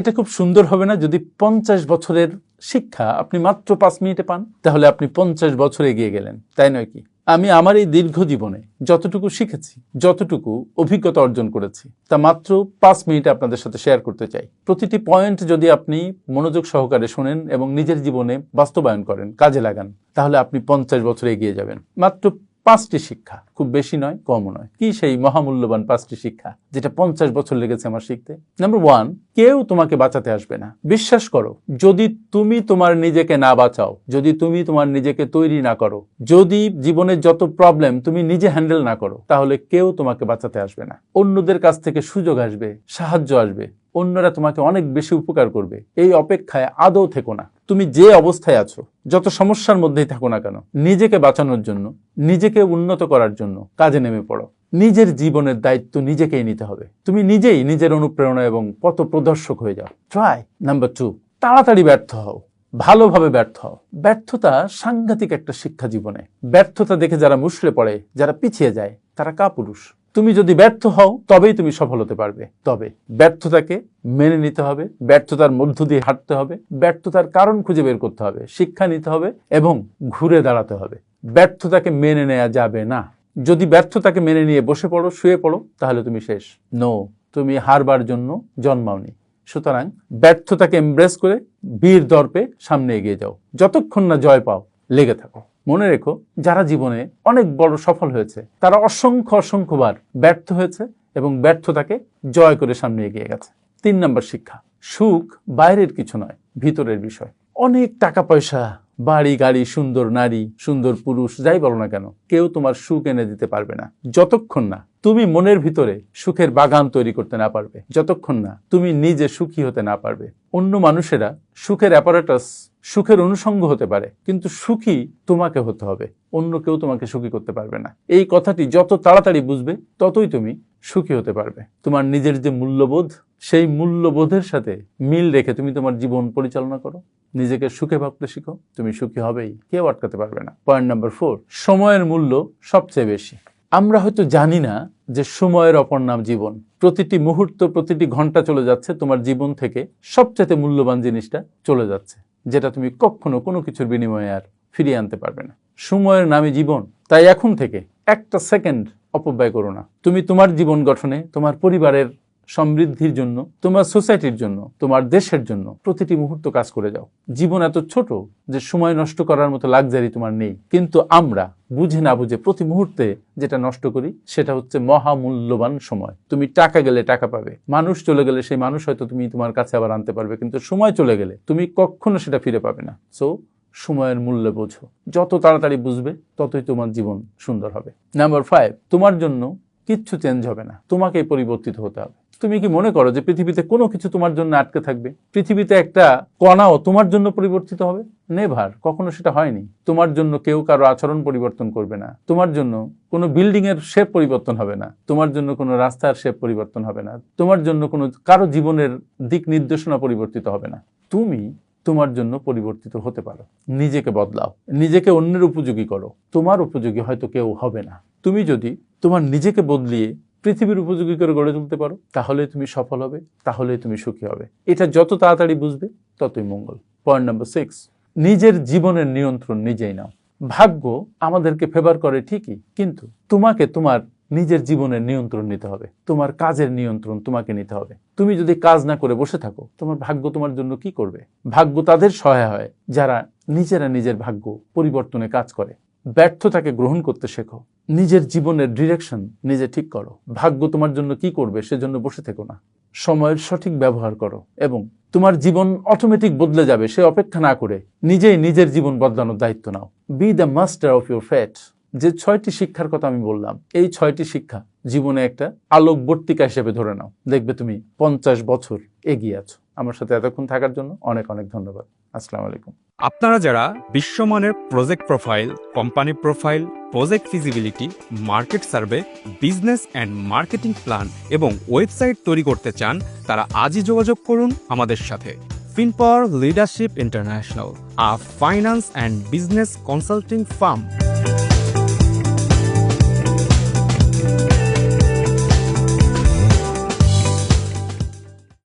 এটা খুব সুন্দর হবে না যদি 50 বছরের শিক্ষা আপনি মাত্র 5 মিনিটে পান? তাহলে আপনি 50 বছর এগিয়ে গেলেন, তাই নয় কি? আমি আমার এই দীর্ঘ জীবনে যতটুকু শিখেছি, যতটুকু অভিজ্ঞতা অর্জন করেছি, তা মাত্র 5 মিনিটে আপনাদের সাথে শেয়ার করতে চাই। প্রতিটি পয়েন্ট যদি আপনি মনোযোগ সহকারে শোনেন এবং নিজের জীবনে বাস্তবায়ন করেন, কাজে লাগান, তাহলে আপনি 50 বছর এগিয়ে যাবেন। মাত্র 5টি শিক্ষা, খুব বেশি নয়, কমও নয়। কি সেই মহামূল্যবান 5টি শিক্ষা যেটা 50 বছর লেগেছে আমার শিখতে? নাম্বার 1, কেউ তোমাকে বাঁচাতে আসবে না। বিশ্বাস করো, যদি তুমি তোমার নিজেকে না বাঁচাও, যদি তুমি তোমার নিজেকে তৈরি না করো, যদি জীবনের যত প্রবলেম তুমি নিজে হ্যান্ডেল না করো, তাহলে কেউ তোমাকে বাঁচাতে আসবে না। অন্যদের কাছ থেকে সুযোগ আসবে, সাহায্য আসবে, অন্যরা তোমাকে অনেক বেশি উপকার করবে, এই অপেক্ষায় আদৌ থেকো না। তুমি যে অবস্থায় আছো, যত সমস্যার মধ্যেই থাকো না কেন, নিজেকে বাঁচানোর জন্য, নিজেকে উন্নত করার জন্য কাজে নেমে পড়ো। নিজের জীবনের দায়িত্ব নিজেকেই নিতে হবে। তুমি নিজেই নিজের অনুপ্রেরণা এবং পথ প্রদর্শক হয়ে যাও। ট্রাই। নাম্বার 2, তাড়াতাড়ি ব্যর্থ হও, ভালোভাবে ব্যর্থ হও। ব্যর্থতা সাংঘাতিক একটা শিক্ষা জীবনে। ব্যর্থতা দেখে যারা মুষড়ে পড়ে, যারা পিছিয়ে যায়, তারা কাপুরুষ। তুমি যদি ব্যর্থ হও তবেই তুমি সফল হতে পারবে। তবে ব্যর্থতাকে মেনে নিতে হবে, ব্যর্থতার মধ্য দিয়ে হাঁটতে হবে, ব্যর্থতার কারণ খুঁজে বের করতে হবে, শিক্ষা নিতে হবে এবং ঘুরে দাঁড়াতে হবে। ব্যর্থতাকে মেনে নেওয়া যাবে না। যদি ব্যর্থতাকে মেনে নিয়ে বসে পড়ো, শুয়ে পড়ো, তাহলে তুমি শেষ। নো, তুমি হারবার জন্য জন্মাওনি। সুতরাং ব্যর্থতাকে এমব্রেস করে বীর দর্পে সামনে এগিয়ে যাও। যতক্ষণ না জয় পাও, লেগে থাকো। মনে রেখো, যারা জীবনে অনেক বড় সফল হয়েছে, তারা অসংখ্যবার ব্যর্থ হয়েছে এবং ব্যর্থতাকে জয় করে সামনে এগিয়ে গেছে। 3 নম্বর শিক্ষা, সুখ বাইরের কিছু নয়, ভিতরের বিষয়। অনেক টাকা পয়সা, বাড়ি গাড়ি, সুন্দর নারী, সুন্দর পুরুষ, যাই বলো না কেন, কেউ তোমার সুখ এনে দিতে পারবে না যতক্ষণ না তুমি মনের ভিতরে সুখের বাগান তৈরি করতে না পারবে, যতক্ষণ না তুমি নিজে সুখী হতে না পারবে। অন্য মানুষেরা সুখের অ্যাপারেটাস, সুখের অনুষঙ্গ হতে পারে, কিন্তু সুখী তোমাকে হতে হবে। অন্য কেউ তোমাকে সুখী করতে পারবে না। এই কথাটি যত তাড়াতাড়ি বুঝবে, ততই তুমি সুখী হতে পারবে। তোমার নিজের যে মূল্যবোধ, সেই মূল্যবোধের সাথে মিল রেখে তুমি তোমার জীবন পরিচালনা করো, নিজেকে সুখে ভাবতে শিখো, তুমি সুখী হবেই, কেউ আটকাতে পারবে না। পয়েন্ট নাম্বার 4, সময়ের মূল্য সবচেয়ে বেশি। আমরা হয়তো জানি না যে সময়ের অপর নাম জীবন। প্রতিটি মুহূর্ত, প্রতিটি ঘন্টা চলে যাচ্ছে, তোমার জীবন থেকে সবচেয়ে মূল্যবান জিনিসটা চলে যাচ্ছে, যেটা তুমি কখনো কোনো কিছুর বিনিময়ে আর ফিরিয়ে আনতে পারবে না। সময়ের নামে জীবন। তাই এখন থেকে একটা সেকেন্ড অপব্যয় করো না। তুমি তোমার জীবন গঠনে, তোমার পরিবারের সমৃদ্ধির জন্য, তোমার সোসাইটির জন্য, তোমার দেশের জন্য প্রতিটি মুহূর্ত কাজ করে যাও। জীবন এত ছোট যে সময় নষ্ট করার মতো লাক্সারি তোমার নেই, কিন্তু আমরা বুঝে না বুঝে প্রতি মুহূর্তে যেটা নষ্ট করি, সেটা হচ্ছে মহামূল্যবান সময়। তুমি টাকা গেলে টাকা পাবে, মানুষ চলে গেলে সেই মানুষ হয়তো তুমি তোমার কাছে আবার আনতে পারবে, কিন্তু সময় চলে গেলে তুমি কখনো সেটা ফিরে পাবে না। সো সময়ের মূল্য বোঝো। যত তাড়াতাড়ি বুঝবে, ততই তোমার জীবন সুন্দর হবে। নাম্বার 5, তোমার জন্য কিচ্ছু চেঞ্জ হবে না, তোমাকেই পরিবর্তিত হতে হবে। তুমি কি মনে করো যে পৃথিবীতে কোনো কিছু তোমার জন্য আটকে থাকবে? পৃথিবীতে একটা কণাও তোমার জন্য পরিবর্তিত হবে? নেভার, কখনো সেটা হয়নি। তোমার জন্য কেউ কারো আচরণ পরিবর্তন করবে না, তোমার জন্য কোনো বিল্ডিং এর শেপ পরিবর্তন হবে না, তোমার জন্য কোনো রাস্তার শেপ পরিবর্তন হবে না, তোমার জন্য কোনো কারো জীবনের দিক নির্দেশনা পরিবর্তিত হবে না। তুমি তোমার জন্য পরিবর্তিত হতে পারো। নিজেকে বদলাও, নিজেকে অন্যের উপযোগী করো। তোমার উপযোগী হয়তো কেউ হবে না। তুমি যদি তোমার নিজেকে বদলিয়ে পৃথিবীর উপযোগী করে গড়ে তুলতে পারো, তাহলে তুমি সফল হবে, তাহলে তুমি সুখী হবে। এটা যত তাড়াতাড়ি বুঝবে, ততই মঙ্গল। পয়েন্ট নাম্বার 6, নিজের জীবনের নিয়ন্ত্রণ নিজেই নাও। ভাগ্য আমাদেরকে ফেভার করে ঠিকই, কিন্তু তোমাকে তোমার নিজের জীবনের নিয়ন্ত্রণ নিতে হবে। তোমার কাজের নিয়ন্ত্রণ তোমাকে নিতে হবে। তুমি যদি কাজ না করে বসে থাকো, তোমার ভাগ্য তোমার জন্য কি করবে? ভাগ্য তাদের সহায় হয় যারা নিজেরা নিজের ভাগ্য পরিবর্তনে কাজ করে। ব্যর্থতাকে গ্রহণ করতে শেখো, নিজের জীবনের ডিরেকশন নিজে ঠিক করো। ভাগ্য তোমার জন্য কি করবে সেজন্য বসে থেকো না। সময়ের সঠিক ব্যবহার করো এবং তোমার জীবন অটোমেটিক বদলে যাবে সে অপেক্ষা না করে নিজেই নিজের জীবন বদলানোর দায়িত্ব নাও। Be the master of your fate. যে 6টি শিক্ষার কথা আমি বললাম, এই 6টি শিক্ষা জীবনে একটা আলোকবর্তিকা হিসেবে ধরে নাও। দেখবে তুমি 50 বছর এগিয়ে আছো। আমার সাথে এতক্ষণ থাকার জন্য অনেক অনেক ধন্যবাদ। আসসালামু আলাইকুম। আপনারা যারা বিশ্বমানের project profile, company profile, project feasibility, market survey, business and marketing plan এবং ওয়েবসাইট তৈরি করতে চান, তারা আজই যোগাযোগ করুন আমাদের সাথে। Finpower leadership international, a finance and business consulting farm.